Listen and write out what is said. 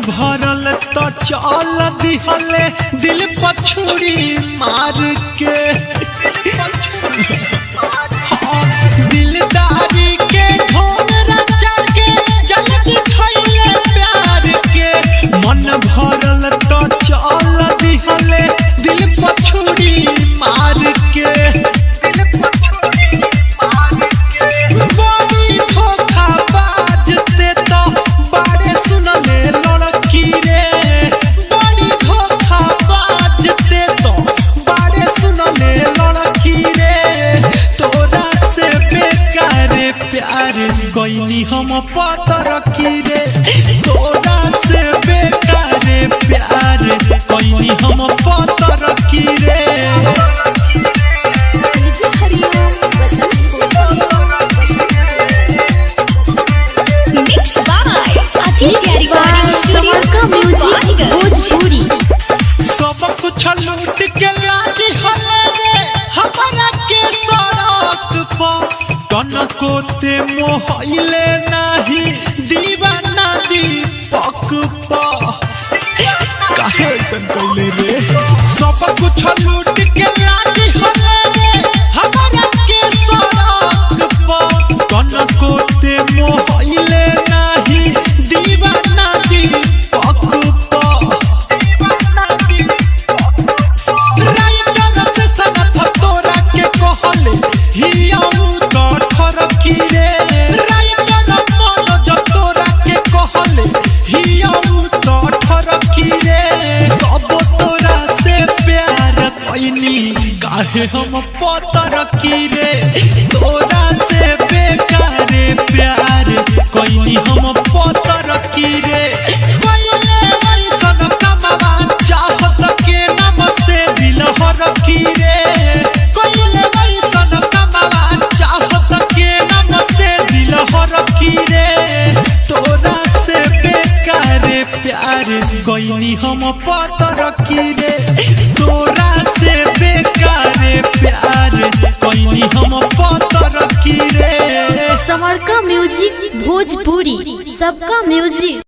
भरल तो चल दिहले दिल पछुड़ी मार के दिलदारी के ढोंग रचा के जल बिछैले प्यार के मन भरल तो चल दिहले दिल पछुड़ी मार के बड़ी धोखा बाजते तो बारे सुनले लड़की रे बड़ी धोखा बाजते तो बारे सुनले लड़की रे तोरा से बेकार प्यार गईनी हम पतर की रे तोरा से बेकार प्यार गईनी हम पतर की रे सब कुछ लूट के लागी हले हमारा के सड़क पर कनको ते मोहले नाही दीवाना दीपक पर काहे ऐसन कइले रे सब कुछ लूट के लागी हले हमारा के सड़क पर कनको ते मोहले नाही दीवाना दीपक पर काहे हम पतर की रे तोरा से बेकार प्यार कोई हम पतर की रे कोइले वैसन कमावा चाहत के नाम से दिल हर की रे कोइले वैसन कमावा चाहत के नाम से दिल हर की रे तोरा से बेकार प्यार कोई हम पतर की रे तोरा से बेकार प्यार कोई हम पतर की रे। समरका म्यूजिक भोजपुरी सबका म्यूजिक।